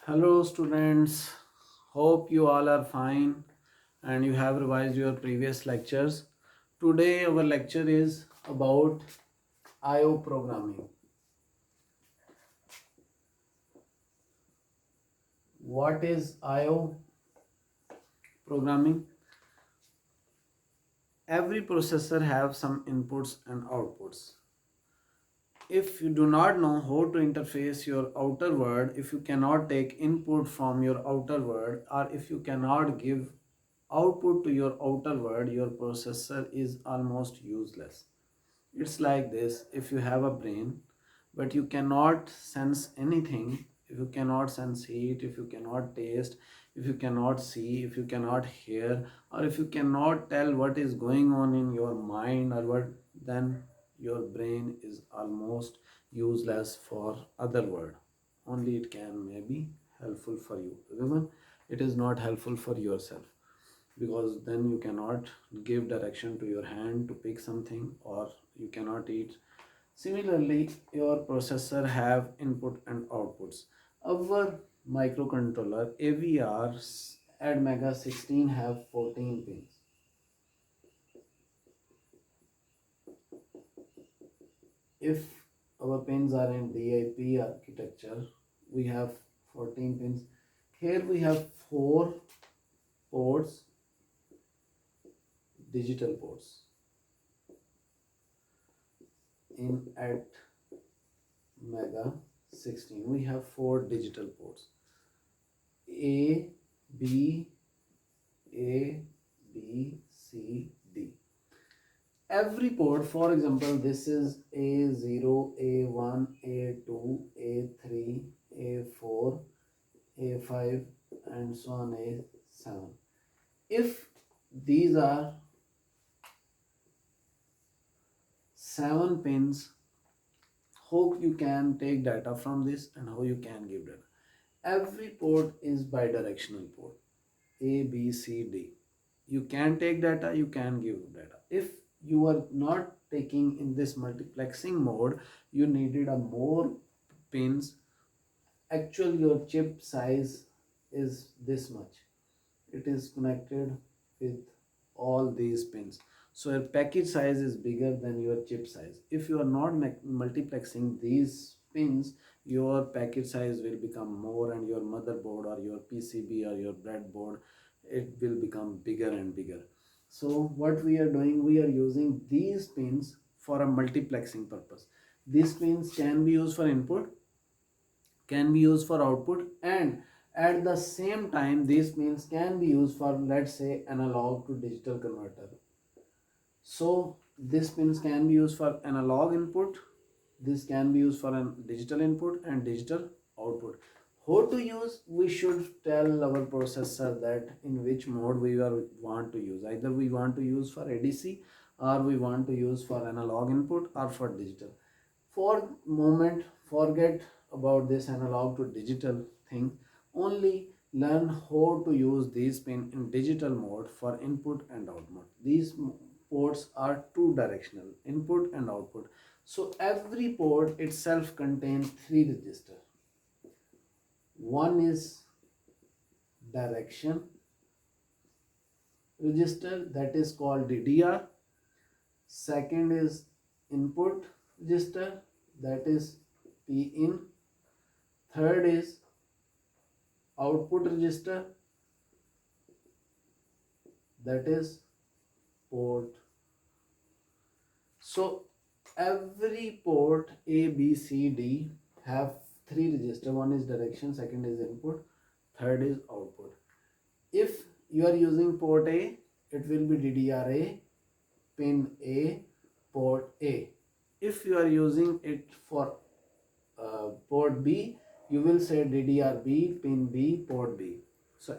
Hello students, hope you all are fine and you have revised your previous lectures. Today our lecture is about IO programming. What is IO programming? Every processor have some inputs and outputs. If you do not know how to interface your outer world, if you cannot take input from your outer world, or if you cannot give output to your outer world, your processor is almost useless. It's like this: if you have a brain but you cannot sense anything, if you cannot sense heat, if you cannot taste, if you cannot see, if you cannot hear, or if you cannot tell what is going on in your mind or what, then your brain is almost useless for other world. Only it can maybe helpful for you. Even it is not helpful for yourself, because then you cannot give direction to your hand to pick something, or you cannot eat. Similarly, your processor have input and outputs. Our microcontroller AVRs at Mega 16 have 14 pins. If our pins are in DIP architecture, we have 14 pins. Here we have 4 ports, digital ports. In at Mega 16 we have 4 digital ports: A, B, A, B, C, D. Every port, for example, this is A0, A1, A2, A3, A4, A5 and so on, A7. If these are 7 pins, how you can take data from this and how you can give data. Every port is bidirectional port, A, B, C, D. You can take data, you can give data. If you are not taking in this multiplexing mode, you needed a more pins. Actually your chip size is this much. It is connected with all these pins, so your package size is bigger than your chip size. If you are not multiplexing these pins, your package size will become more, and your motherboard or your PCB or your breadboard, it will become bigger and bigger. So what we are doing, we are using these pins for a multiplexing purpose. These pins can be used for input, can be used for output, and at the same time these pins can be used for, let's say, analog to digital converter. So these pins can be used for analog input, this can be used for a digital input and digital output. How to use, we should tell our processor that in which mode we want to use. Either we want to use for ADC, or we want to use for analog input or for digital. For moment, forget about this analog to digital thing. Only learn how to use these pins in digital mode for input and output. These ports are two directional, input and output. So every port itself contains 3 registers. One is direction register, that is called DDR. Second is input register, that is PIN. Third is output register, that is port. So every port A, B, C, D have 3 registers. One is direction, second is input, third is output. If you are using port A, it will be DDRA, pin A, port A. If you are using it for port B, you will say DDRB, pin B, port B. So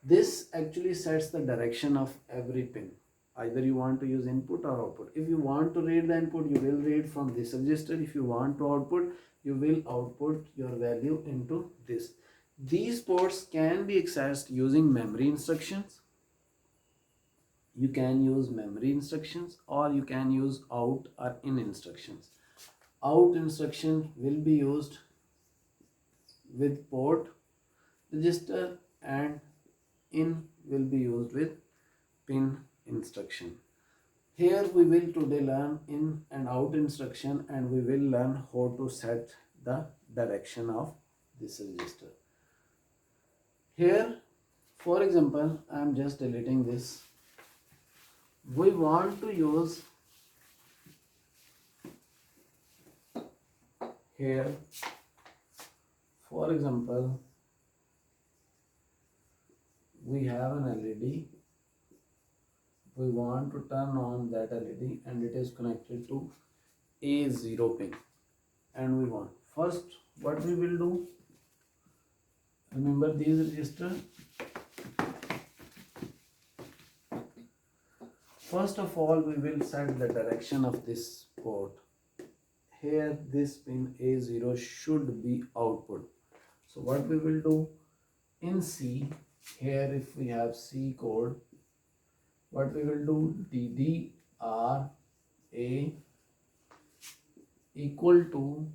this actually sets the direction of every pin. Either you want to use input or output. If you want to read the input, you will read from this register. If you want to output, you will output your value into this. These ports can be accessed using memory instructions. You can use memory instructions, or you can use out or in instructions. Out instruction will be used with port register and in will be used with pin instruction. Here we will today learn in and out instruction, and we will learn how to set the direction of this register. Here, for example, I am just deleting this. We want to use here, for example, we have an LED. We want to turn on that LED and it is connected to A0 pin, and we want first what we will do, remember these register. First of all, we will set the direction of this port. Here this pin A0 should be output. So what we will do in C, here if we have C code, what we will do, DDRA equal to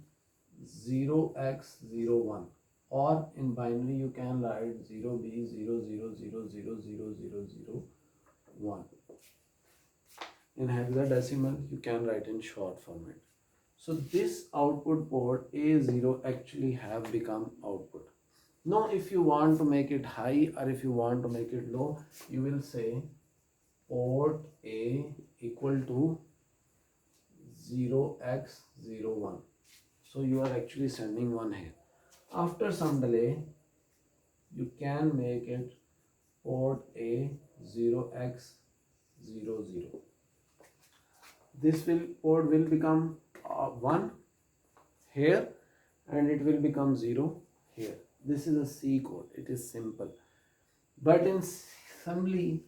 0x01, or in binary you can write 0B00000001. In hexadecimal you can write in short format. So this output port A0 actually have become output. Now if you want to make it high or if you want to make it low, you will say port A equal to 0x01. So you are actually sending one here. After some delay, you can make it port A 0x00. This port will become 1 here, and it will become 0 here. This is a C code. It is simple, but in assembly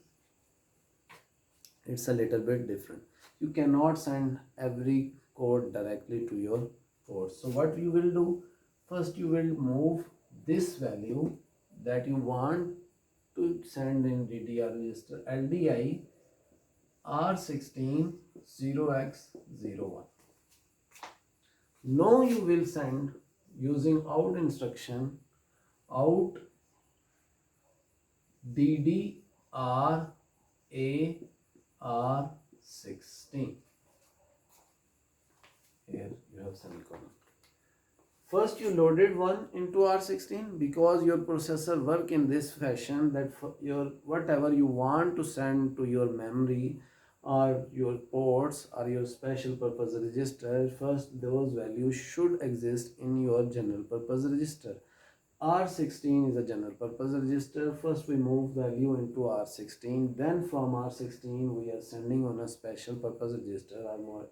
it's a little bit different. You cannot send every code directly to your port. So what you will do, first you will move this value that you want to send in DDR register LDI R16 0x01. Now you will send using out instruction out DDR R16. Here you have semicolon. First you loaded one into R16 because your processor work in this fashion that your whatever you want to send to your memory or your ports or your special purpose register, first those values should exist in your general purpose register. R16 is a general purpose register. First we move value into R16, then from R16 we are sending on a special purpose register, or more,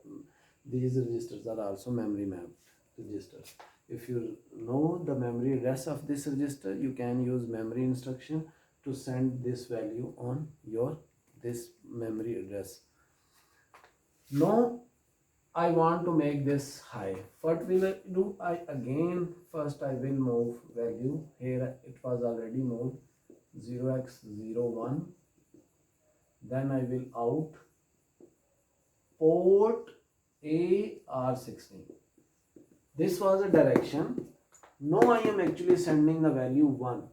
these registers are also memory mapped registers. If you know the memory address of this register, you can use memory instruction to send this value on your this memory address. Now I want to make this high. What will I do? First I will move value. Here it was already moved 0x01. Then I will out port AR16. This was a direction. Now I am actually sending the value 1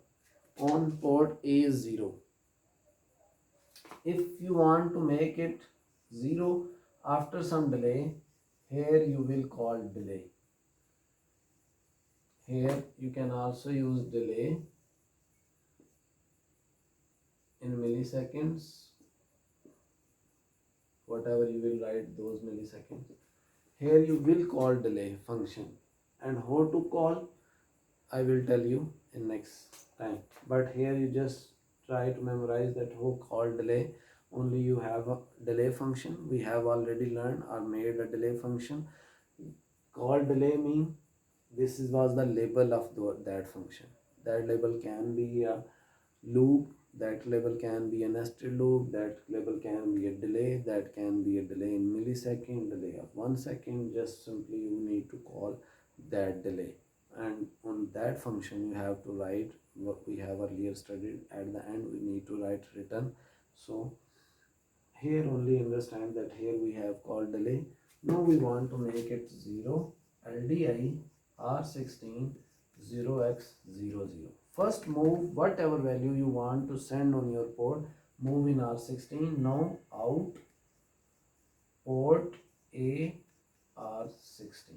on port A0. If you want to make it 0 after some delay, here you will call delay. Here you can also use delay in milliseconds, whatever you will write those milliseconds. Here you will call delay function, and how to call I will tell you in next time, but here you just try to memorize that how call delay. Only you have a delay function. We have already learned or made a delay function. Call delay mean this was the label of that function. That label can be a loop, that label can be a nested loop, that label can be a delay, that can be a delay in millisecond, delay of 1 second. Just simply you need to call that delay, and on that function you have to write what we have earlier studied. At the end we need to write return. So here only understand that here we have called delay. Now we want to make it 0 LDI R16 0x00. first move whatever value you want to send on your port, move in R16. Now out port A R16.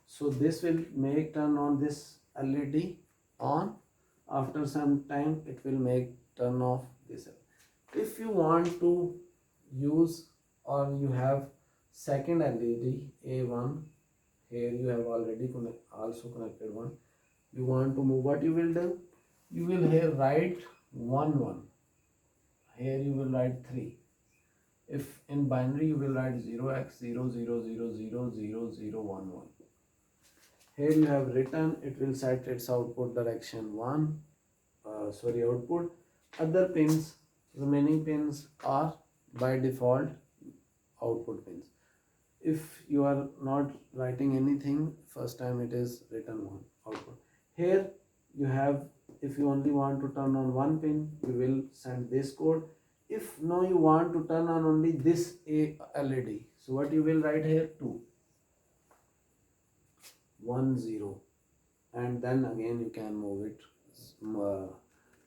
So this will make turn on this LED on. After some time it will make turn off this. If you want to use or you have second LED A1, here you have already also connected one, you want to move, what you will do, you will here write 1 here you will write 3. If in binary you will write 0x0000000011. Here you have written, it will set its output direction 1, output. Other pins, remaining pins are by default output pins. If you are not writing anything, first time it is written 1 output. Here you have, if you only want to turn on one pin, you will send this code. If now you want to turn on only this LED, so what you will write here, 2 1 0, and then again you can move it,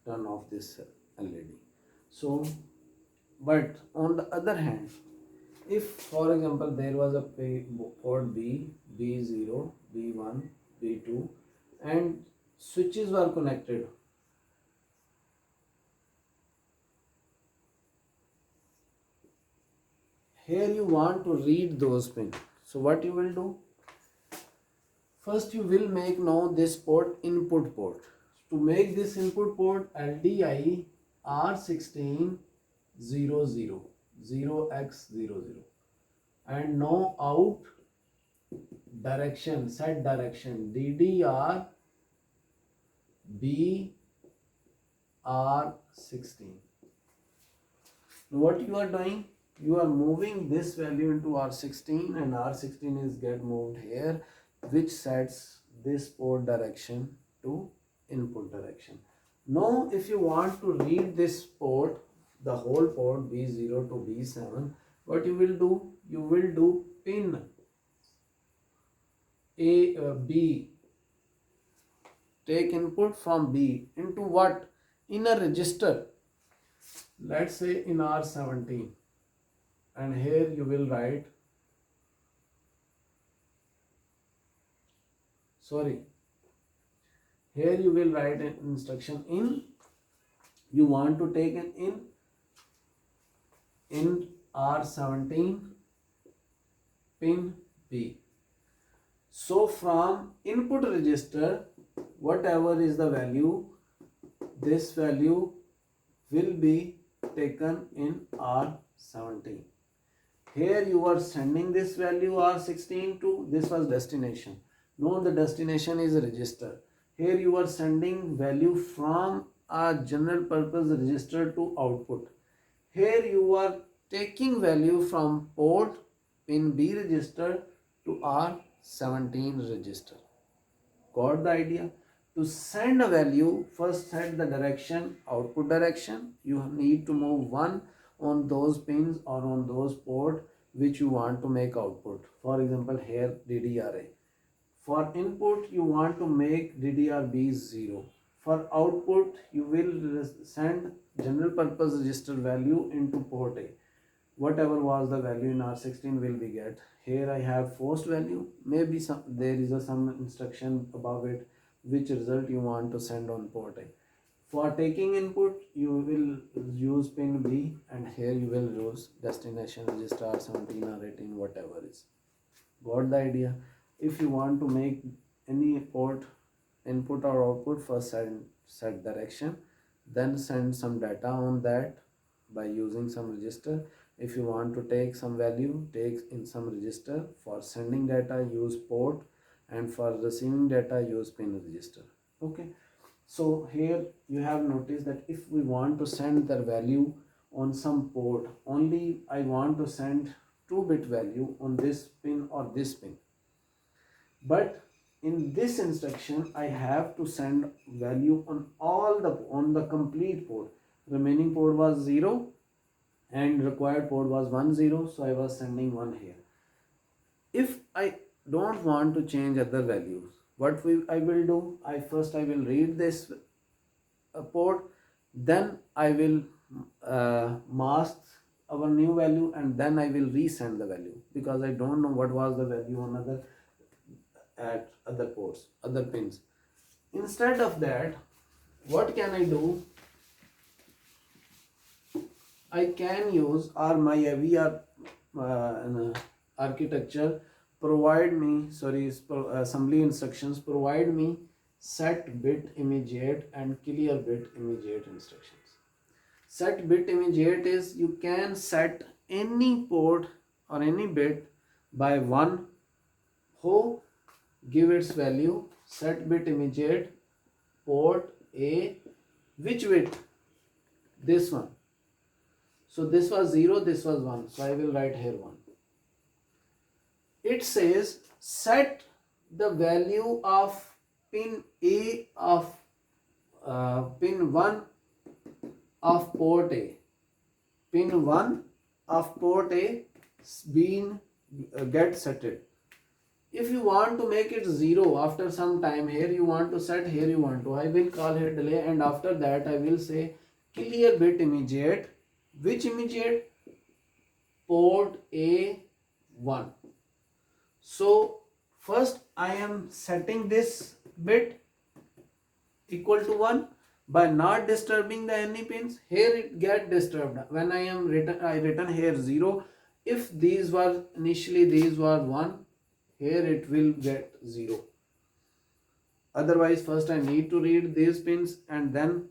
turn off this LED. So but on the other hand, if for example there was a port B, B0, B1, B2 and switches were connected, here you want to read those pins, so what you will do, first you will make now this port input port. To make this input port, LDI R16 00 0x00, and now out direction, set direction DDR BR16. What you are doing, you are moving this value into R16 and R16 is get moved here, which sets this port direction to input direction. Now if you want to read this port, the whole port B0 to B7, what you will do, you will do pin B, take input from B into what, in a register, let's say in R17, and here you will write, here you will write an instruction in, you want to take an in R17 pin B. So from input register, whatever is the value, this value will be taken in R17. Here you are sending this value R16 to, this was destination. Now the destination is a register. Here you are sending value from a general purpose register to output. Here you are taking value from port pin B register to R17 register. Got the idea? To send a value, first set the direction, output direction. You need to move 1 on those pins or on those port which you want to make output. For example, here DDRA. For input, you want to make DDRB 0. For output, you will send general purpose register value into port A. Whatever was the value in R16 will be get. Here I have forced value. Maybe there is some instruction above it which result you want to send on port A. For taking input, you will use pin B, and here you will use destination register R17 or 18, whatever is. Got the idea? If you want to make any port input or output, first set direction, then send some data on that by using some register. If you want to take some value, take in some register. For sending data, use port, and for receiving data, use pin register. Okay, so here you have noticed that if we want to send the value on some port, only I want to send 2-bit value on this pin or this pin, but in this instruction I have to send value on the complete port. Remaining port was 0 and required port was 10, so I was sending 1 here. If I don't want to change other values, What I will do, I will read this port, then I will mask our new value, and then I will resend the value, because I don't know what was the value on other ports, other pins. Instead of that, what can I do? I can use, or my VR architecture provide me, assembly instructions provide me set bit immediate and clear bit immediate instructions. Set bit immediate is, you can set any port or any bit by 1, who give its value. Set bit immediate port A, which bit? This one. So this was 0, this was 1, so I will write here 1. It says set the value of pin A of pin 1 of port A. Pin 1 of port A being get setted. If you want to make it 0 after some time, here you want to set, here you want to, I will call here delay, and after that I will say clear bit immediate. Which immediate? Port A1. So first I am setting this bit equal to 1 by not disturbing the any pins. Here it get disturbed when I written here 0. If these were initially, these were 1, here it will get 0. Otherwise, first I need to read these pins, and then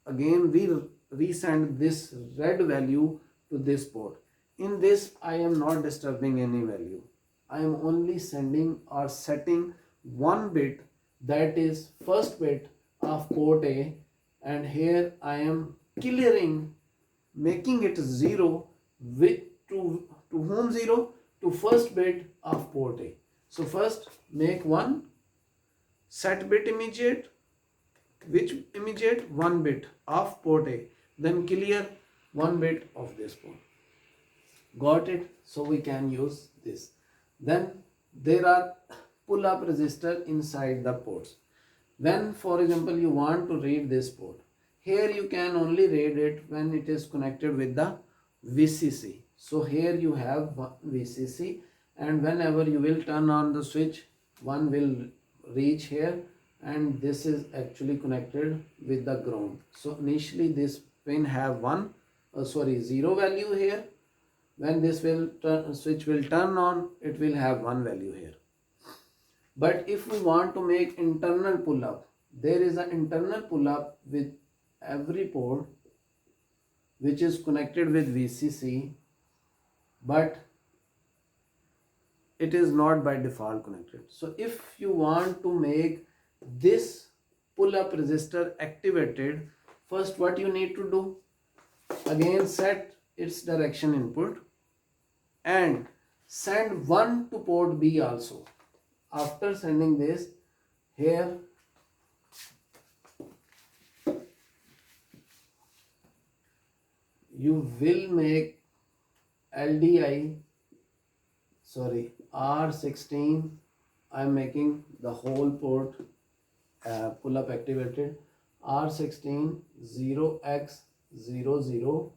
again we resend this red value to this port. In this I am not disturbing any value. I am only sending or setting one bit, that is first bit of port A, and here I am clearing, making it 0 with to whom 0? To first bit of port A. So first make one set bit immediate. Which immediate? 1 bit of port A. Then clear 1 bit of this port. Got it? So we can use this. Then there are pull up resistor inside the ports. When for example you want to read this port, here you can only read it when it is connected with the VCC. So here you have VCC, and whenever you will turn on the switch, one will reach here, and this is actually connected with the ground. So initially this pin have 0 value here. When this switch will turn on, it will have 1 value here. But if we want to make internal pull up, there is an internal pull up with every port which is connected with VCC, but it is not by default connected. So if you want to make this pull up resistor activated, first what you need to do, again set its direction input and send one to port B also. After sending this, here you will make R16. I am making the whole port pull up activated. R16 0x00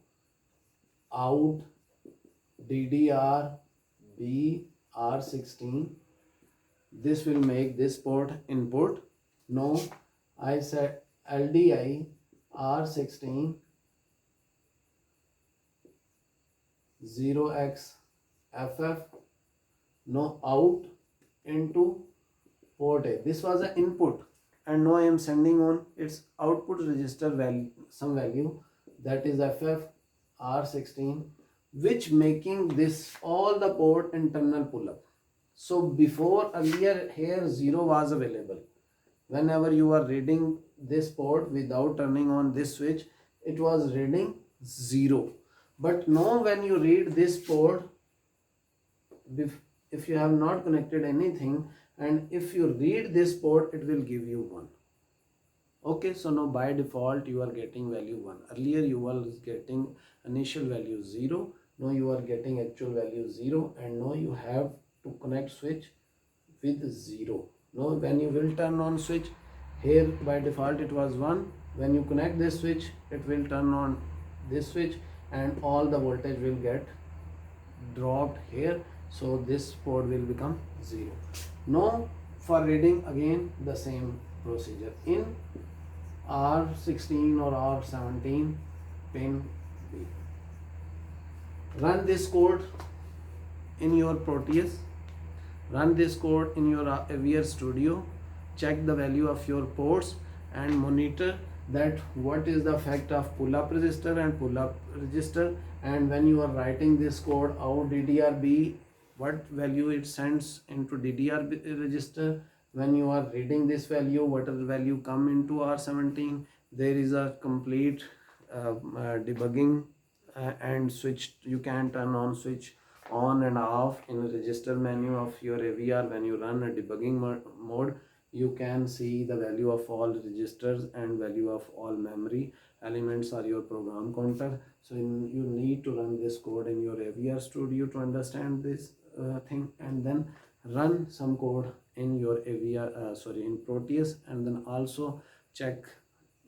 out DDR B R16. This will make this port input. No, I said LDI R16 0xFF. No, out into port A. This was an input, and now I am sending on its output register value, some value, that is FF R16, which making this all the port internal pull up. So before, earlier here 0 was available. Whenever you are reading this port without turning on this switch, it was reading 0. But now when you read this port, if you have not connected anything, and if you read this port, it will give you 1. Okay, so now by default you are getting value 1. Earlier you were getting initial value 0. Now you are getting actual value 0, and now you have to connect switch with 0. No, when you will turn on switch, here by default it was 1. When you connect this switch, it will turn on this switch and all the voltage will get dropped here, so this port will become 0. Now for reading, again the same procedure. In R16 or R17 pin B, run this code in your Proteus, run this code in your AVR Studio, check the value of your ports and monitor that what is the effect of pull up resistor and pull up register, and when you are writing this code out DDRB, what value it sends into DDR register. When you are reading this value, what is the value come into R17. There is a complete debugging and switch. You can turn on switch on and off in the register menu of your AVR. When you run a debugging mode, you can see the value of all registers and value of all memory elements are your program counter. So you need to run this code in your AVR Studio to understand this thing, and then run some code in your AVR in Proteus, and then also check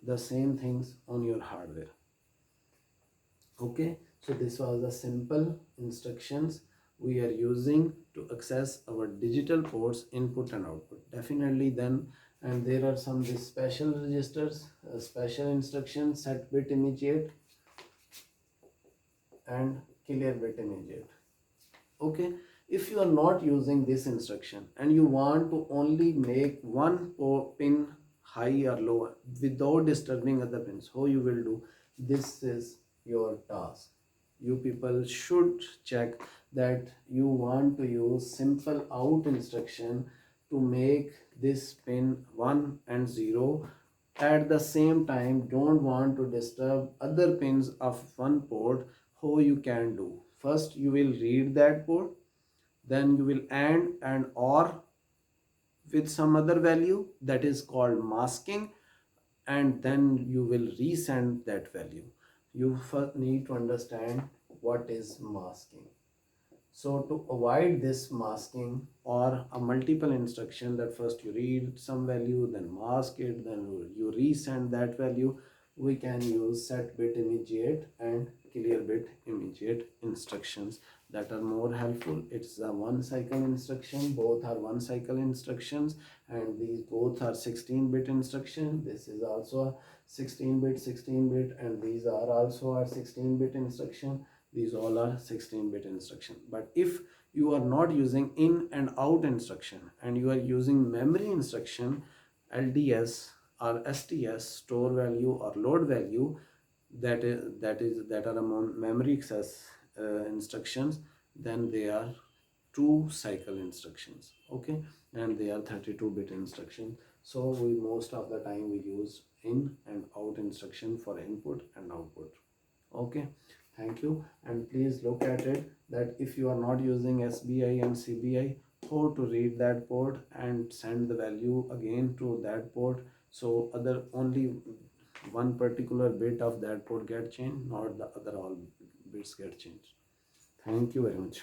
the same things on your hardware. Okay, so this was the simple instructions we are using to access our digital ports input and output. Definitely then, and there are some these special registers, special instructions, set bit immediate and clear bit immediate. Okay, if you are not using this instruction and you want to only make one pin high or low without disturbing other pins, how you will do? This is your task. You people should check that you want to use simple out instruction to make this pin 1 and 0. At the same time, don't want to disturb other pins of one port. How you can do? First you will read that port, then you will and or with some other value, that is called masking, and then you will resend that value. You first need to understand what is masking. So to avoid this masking or a multiple instruction, that first you read some value, then mask it, then you resend that value, we can use set bit immediate and clear bit immediate instructions that are more helpful. It's a one cycle instruction, both are one cycle instructions, and these both are 16-bit instruction. This is also a 16-bit, and these are also a 16-bit instruction. These all are 16-bit instruction. But if you are not using in and out instruction and you are using memory instruction, LDS or STS, store value or load value, that are among memory access instructions, then they are 2-cycle instructions. Okay, and they are 32-bit instruction. So we most of the time we use in and out instruction for input and output. Okay, thank you, and please look at it that if you are not using SBI and CBI, how to read that port and send the value again to that port, so other only one particular bit of that port get changed, not the other all bits get changed. Thank you very much.